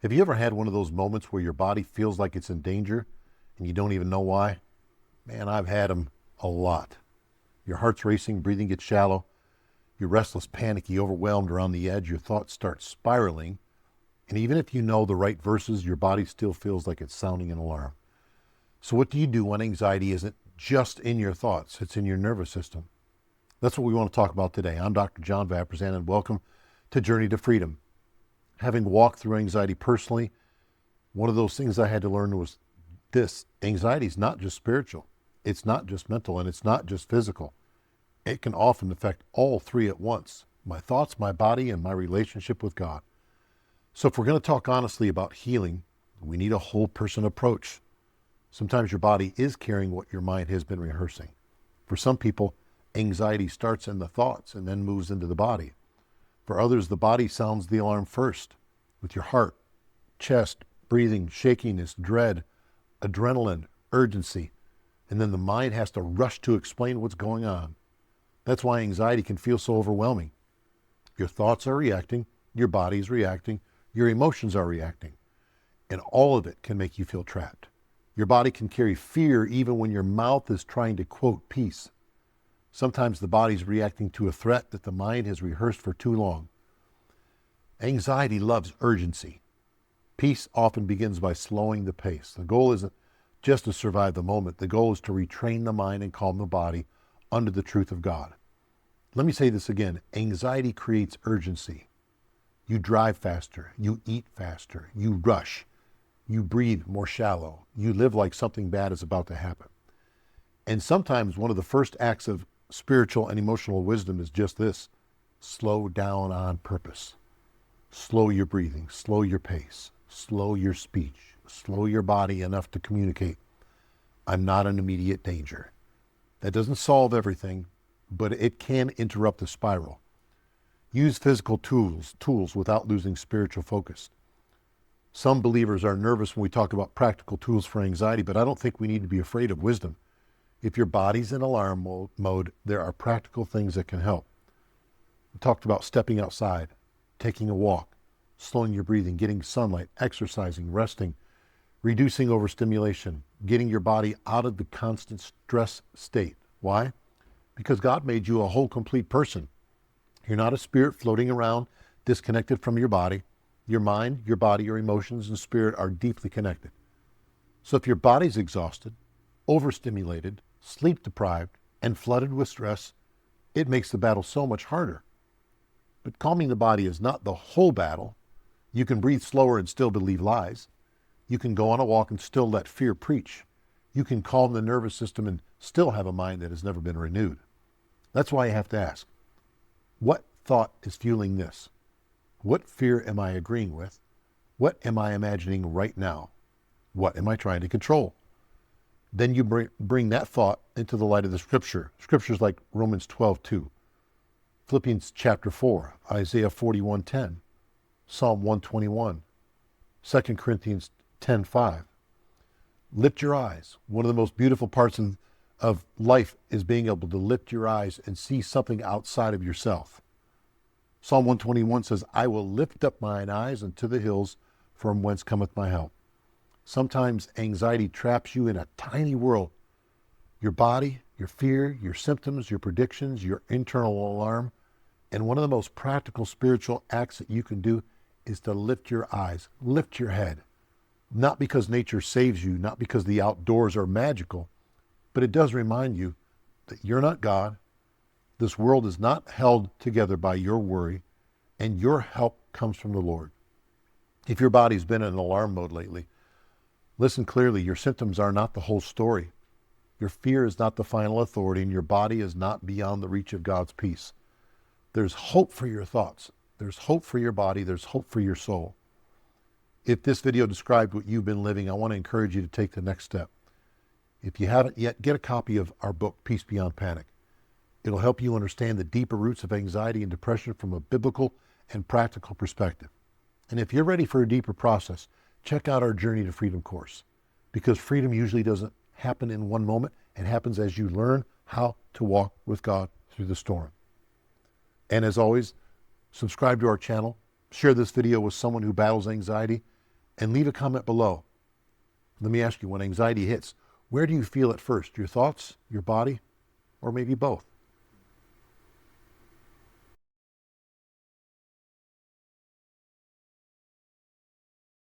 Have you ever had one of those moments where your body feels like it's in danger and you don't even know why? Man, I've had them a lot. Your heart's racing, breathing gets shallow, you're restless, panicky, overwhelmed, or on the edge, your thoughts start spiraling, and even if you know the right verses, your body still feels like it's sounding an alarm. So what do you do when anxiety isn't just in your thoughts, it's in your nervous system? That's what we want to talk about today. I'm Dr. John Vaprezsan, and welcome to Journey to Freedom. Having walked through anxiety personally, one of those things I had to learn was this: anxiety is not just spiritual, it's not just mental, and it's not just physical. It can often affect all three at once: my thoughts, my body, and my relationship with God. So if we're going to talk honestly about healing, we need a whole person approach. Sometimes your body is carrying what your mind has been rehearsing. For some people, anxiety starts in the thoughts and then moves into the body. For others, the body sounds the alarm first, with your heart, chest, breathing, shakiness, dread, adrenaline, urgency, and then the mind has to rush to explain what's going on. That's why anxiety can feel so overwhelming. Your thoughts are reacting, your body is reacting, your emotions are reacting, and all of it can make you feel trapped. Your body can carry fear even when your mouth is trying to quote peace. Sometimes the body's reacting to a threat that the mind has rehearsed for too long. Anxiety loves urgency. Peace often begins by slowing the pace. The goal isn't just to survive the moment. The goal is to retrain the mind and calm the body under the truth of God. Let me say this again. Anxiety creates urgency. You drive faster. You eat faster. You rush. You breathe more shallow. You live like something bad is about to happen. And sometimes one of the first acts of spiritual and emotional wisdom is just this: slow down on purpose. Slow your breathing, slow your pace, slow your speech, slow your body enough to communicate, I'm not in immediate danger. That doesn't solve everything, but it can interrupt the spiral. Use physical tools without losing spiritual focus. Some believers are nervous when we talk about practical tools for anxiety, but I don't think we need to be afraid of wisdom. If your body's in alarm mode, there are practical things that can help. We talked about stepping outside, taking a walk, slowing your breathing, getting sunlight, exercising, resting, reducing overstimulation, getting your body out of the constant stress state. Why? Because God made you a whole, complete person. You're not a spirit floating around, disconnected from your body. Your mind, your body, your emotions, and spirit are deeply connected. So if your body's exhausted, overstimulated, sleep deprived, and flooded with stress, it makes the battle so much harder. But calming the body is not the whole battle. You can breathe slower and still believe lies. You can go on a walk and still let fear preach. You can calm the nervous system and still have a mind that has never been renewed. That's why you have to ask, what thought is fueling this? What fear am I agreeing with? What am I imagining right now? What am I trying to control? Then you bring that thought into the light of the scripture. Scriptures like Romans 12:2, Philippians chapter 4, Isaiah 41:10, Psalm 121, 2 Corinthians 10:5. Lift your eyes. One of the most beautiful parts of life is being able to lift your eyes and see something outside of yourself. Psalm 121 says, I will lift up mine eyes unto the hills, from whence cometh my help. Sometimes anxiety traps you in a tiny world. Your body, your fear, your symptoms, your predictions, your internal alarm. And one of the most practical spiritual acts that you can do is to lift your eyes, lift your head. Not because nature saves you, not because the outdoors are magical, but it does remind you that you're not God. This world is not held together by your worry, and your help comes from the Lord. If your body's been in alarm mode lately, listen clearly. Your symptoms are not the whole story. Your fear is not the final authority, and your body is not beyond the reach of God's peace. There's hope for your thoughts. There's hope for your body. There's hope for your soul. If this video described what you've been living, I want to encourage you to take the next step. If you haven't yet, get a copy of our book, Peace Beyond Panic. It'll help you understand the deeper roots of anxiety and depression from a biblical and practical perspective. And if you're ready for a deeper process, check out our Journey to Freedom course, because freedom usually doesn't happen in one moment. It happens as you learn how to walk with God through the storm. And as always, subscribe to our channel, share this video with someone who battles anxiety, and leave a comment below. Let me ask you, when anxiety hits, where do you feel it first? Your thoughts, your body, or maybe both?